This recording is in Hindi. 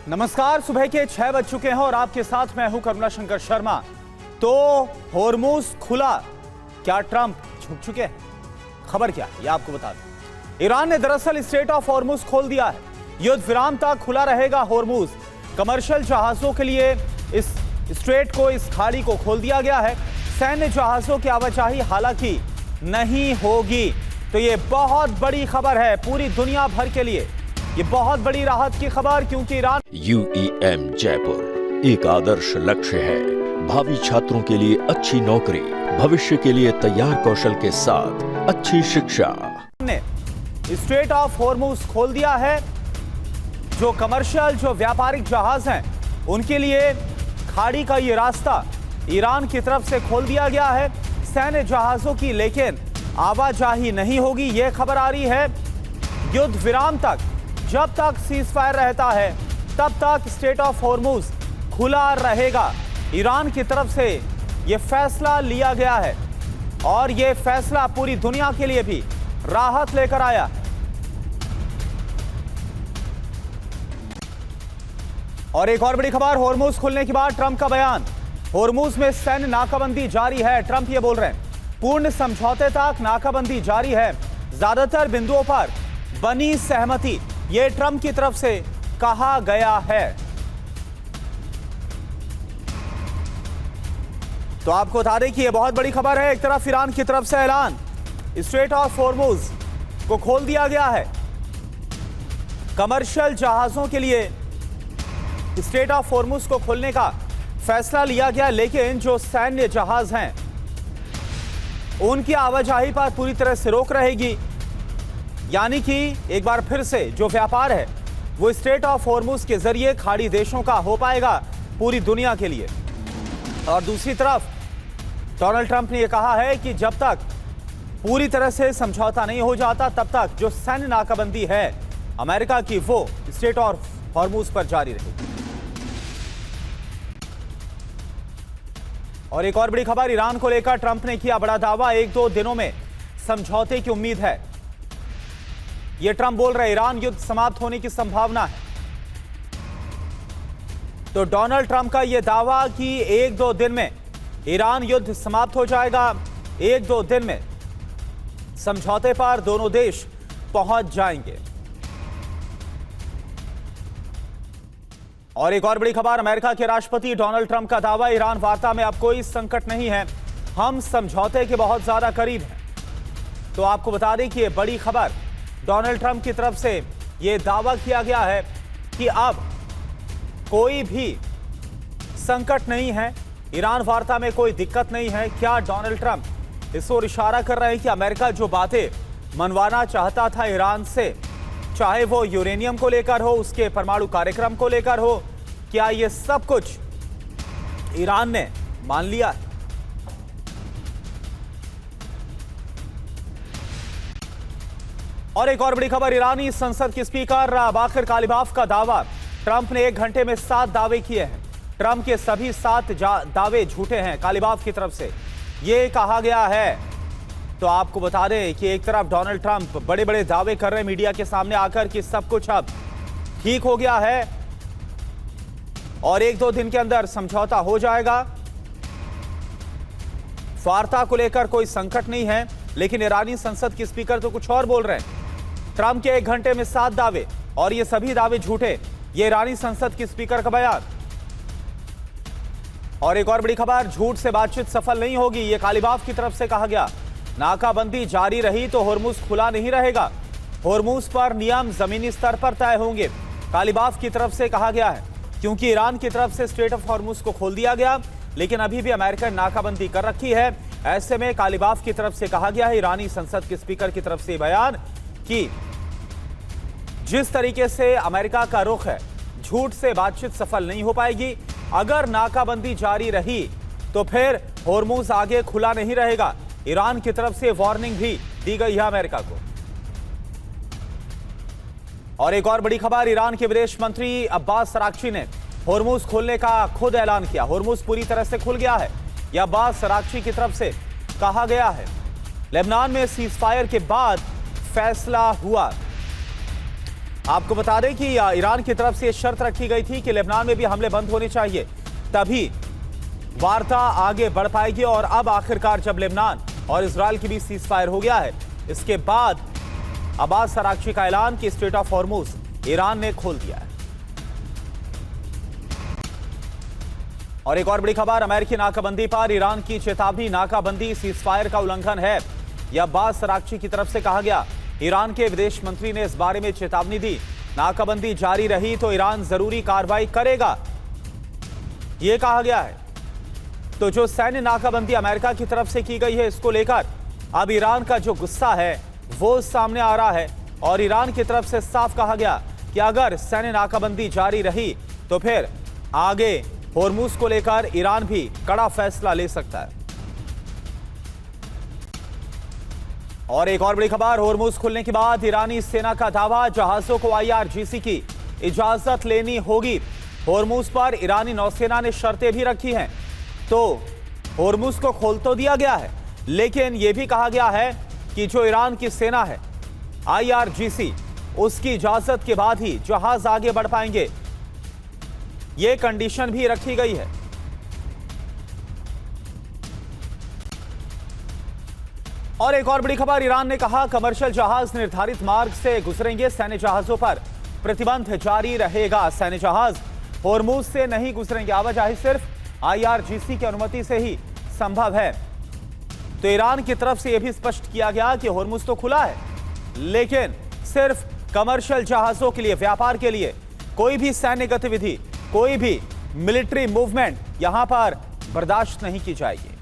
नमस्कार, सुबह के 6 बज चुके हैं और आपके साथ मैं हूं करुणा शंकर शर्मा। तो होर्मुज खुला, क्या ट्रंप झुक चुके हैं? खबर क्या है ये आपको बता दें। ईरान ने दरअसल स्ट्रेट ऑफ होर्मुज खोल दिया है। युद्ध विराम तक खुला रहेगा होर्मुज। कमर्शियल जहाजों के लिए इस स्ट्रेट को, इस खाड़ी को खोल दिया गया है। सैन्य जहाजों की आवाजाही हालांकि नहीं होगी। तो ये बहुत बड़ी खबर है पूरी दुनिया भर के लिए। ये बहुत बड़ी राहत की खबर, क्योंकि ईरान UEM जयपुर एक आदर्श लक्ष्य है। भावी छात्रों के लिए अच्छी नौकरी, भविष्य के लिए तैयार कौशल के साथ अच्छी शिक्षा ने स्ट्रेट ऑफ होर्मुज खोल दिया है। जो कमर्शियल, जो व्यापारिक जहाज हैं, उनके लिए खाड़ी का ये रास्ता ईरान की तरफ से खोल दिया गया है। सैन्य जहाजों की लेकिन आवाजाही नहीं होगी। यह खबर आ रही है युद्ध विराम तक, जब तक सीजफायर रहता है तब तक स्ट्रेट ऑफ होर्मुज खुला रहेगा। ईरान की तरफ से यह फैसला लिया गया है और यह फैसला पूरी दुनिया के लिए भी राहत लेकर आया। और एक और बड़ी खबर, होर्मुज खुलने के बाद ट्रंप का बयान। होर्मुज में सैन्य नाकाबंदी जारी है, ट्रंप ये बोल रहे हैं। पूर्ण समझौते तक नाकाबंदी जारी है, ज्यादातर बिंदुओं पर बनी सहमति, ये ट्रंप की तरफ से कहा गया है। तो आपको बता दें कि यह बहुत बड़ी खबर है। एक तरफ ईरान की तरफ से ऐलान, स्ट्रेट ऑफ होर्मुज को खोल दिया गया है। कमर्शियल जहाजों के लिए स्ट्रेट ऑफ होर्मुज को खोलने का फैसला लिया गया, लेकिन जो सैन्य जहाज हैं उनकी आवाजाही पर पूरी तरह से रोक रहेगी। यानी कि एक बार फिर से जो व्यापार है वो स्ट्रेट ऑफ होर्मुज के जरिए खाड़ी देशों का हो पाएगा पूरी दुनिया के लिए। और दूसरी तरफ डोनाल्ड ट्रंप ने यह कहा है कि जब तक पूरी तरह से समझौता नहीं हो जाता तब तक जो सैन्य नाकाबंदी है अमेरिका की, वो स्ट्रेट ऑफ होर्मुज पर जारी रहेगी। और एक और बड़ी खबर, ईरान को लेकर ट्रंप ने किया बड़ा दावा। 1-2 दिनों में समझौते की उम्मीद है, ये ट्रंप बोल रहे। ईरान युद्ध समाप्त होने की संभावना है। तो डोनाल्ड ट्रंप का यह दावा कि 1-2 दिन में ईरान युद्ध समाप्त हो जाएगा, 1-2 दिन में समझौते पर दोनों देश पहुंच जाएंगे। और एक और बड़ी खबर, अमेरिका के राष्ट्रपति डोनाल्ड ट्रंप का दावा, ईरान वार्ता में अब कोई संकट नहीं है, हम समझौते के बहुत ज्यादा करीब हैं। तो आपको बता दें कि यह बड़ी खबर, डोनाल्ड ट्रंप की तरफ से यह दावा किया गया है कि अब कोई भी संकट नहीं है, ईरान वार्ता में कोई दिक्कत नहीं है। क्या डोनाल्ड ट्रंप इस ओर इशारा कर रहे हैं कि अमेरिका जो बातें मनवाना चाहता था ईरान से, चाहे वो यूरेनियम को लेकर हो, उसके परमाणु कार्यक्रम को लेकर हो, क्या ये सब कुछ ईरान ने मान लिया है? और एक और बड़ी खबर, ईरानी संसद के स्पीकर बाकिर कालिबाफ का दावा, ट्रंप ने 1 घंटे में 7 दावे किए हैं। ट्रंप के सभी 7 दावे झूठे हैं कालिबाफ की तरफ से, यह कहा गया है। तो आपको बता दें कि एक तरफ डोनाल्ड ट्रंप बड़े बड़े दावे कर रहे हैं मीडिया के सामने आकर कि सब कुछ अब ठीक हो गया है और 1-2 दिन के अंदर समझौता हो जाएगा, वार्ता को लेकर कोई संकट नहीं है। लेकिन ईरानी संसद के स्पीकर तो कुछ और बोल रहे हैं। ट्रंप के 1 घंटे में 7 दावे और ये सभी दावे झूठे, ये ईरानी संसद के स्पीकर का बयान। और एक और बड़ी खबर, झूठ से बातचीत सफल नहीं होगी, ये कालिबाफ की तरफ से कहा गया। नाकाबंदी जारी रही तो होर्मुज खुला नहीं रहेगा, होर्मुज पर नियम जमीनी स्तर पर तय होंगे, कालिबाफ की तरफ से कहा गया है। क्योंकि ईरान की तरफ से स्ट्रेट ऑफ होर्मुज को खोल दिया गया, लेकिन अभी भी अमेरिका ने नाकाबंदी कर रखी है। ऐसे में कालिबाफ की तरफ से कहा गया है, ईरानी संसद के स्पीकर की तरफ से बयान, कि जिस तरीके से अमेरिका का रुख है, झूठ से बातचीत सफल नहीं हो पाएगी। अगर नाकाबंदी जारी रही तो फिर होर्मुज आगे खुला नहीं रहेगा। ईरान की तरफ से वार्निंग भी दी गई है अमेरिका को। और एक और बड़ी खबर, ईरान के विदेश मंत्री अब्बास अराक्ची ने होर्मुज खोलने का खुद ऐलान किया। होर्मुज पूरी तरह से खुल गया है, यह अब्बास अराक्ची की तरफ से कहा गया है। लेबनान में सीजफायर के बाद फैसला हुआ। आपको बता दें कि ईरान की तरफ से शर्त रखी गई थी कि लेबनान में भी हमले बंद होने चाहिए, तभी वार्ता आगे बढ़ पाएगी। और अब आखिरकार जब लेबनान और इजराइल के बीच सीज फायर हो गया है, इसके बाद अब्बास अराक्ची का ऐलान कि स्ट्रेट ऑफ हॉर्मुज ईरान ने खोल दिया है। और एक और बड़ी खबर, अमेरिकी नाकाबंदी पर ईरान की चेतावनी, नाकाबंदी सीज फायर का उल्लंघन है, यह अब्बास अराक्ची की तरफ से कहा गया। ईरान के विदेश मंत्री ने इस बारे में चेतावनी दी, नाकाबंदी जारी रही तो ईरान जरूरी कार्रवाई करेगा, यह कहा गया है। तो जो सैन्य नाकाबंदी अमेरिका की तरफ से की गई है, इसको लेकर अब ईरान का जो गुस्सा है वो सामने आ रहा है। और ईरान की तरफ से साफ कहा गया कि अगर सैन्य नाकाबंदी जारी रही तो फिर आगे होर्मुज को लेकर ईरान भी कड़ा फैसला ले सकता है। और एक और बड़ी खबर, होर्मुज खुलने के बाद ईरानी सेना का दावा, जहाजों को IRGC की इजाजत लेनी होगी। होर्मुज पर ईरानी नौसेना ने शर्तें भी रखी हैं, तो होर्मुज को खोल तो दिया गया है, लेकिन यह भी कहा गया है कि जो ईरान की सेना है IRGC, उसकी इजाजत के बाद ही जहाज आगे बढ़ पाएंगे, यह कंडीशन भी रखी गई है। और एक और बड़ी खबर, ईरान ने कहा कमर्शियल जहाज निर्धारित मार्ग से गुजरेंगे, सैन्य जहाजों पर प्रतिबंध जारी रहेगा। सैन्य जहाज होर्मुज से नहीं गुजरेंगे, आवाजाही सिर्फ IRGC की अनुमति से ही संभव है। तो ईरान की तरफ से यह भी स्पष्ट किया गया कि होर्मुज तो खुला है, लेकिन सिर्फ कमर्शियल जहाजों के लिए, व्यापार के लिए कोई भी सैन्य गतिविधि, कोई भी मिलिट्री मूवमेंट यहां पर बर्दाश्त नहीं की जाएगी।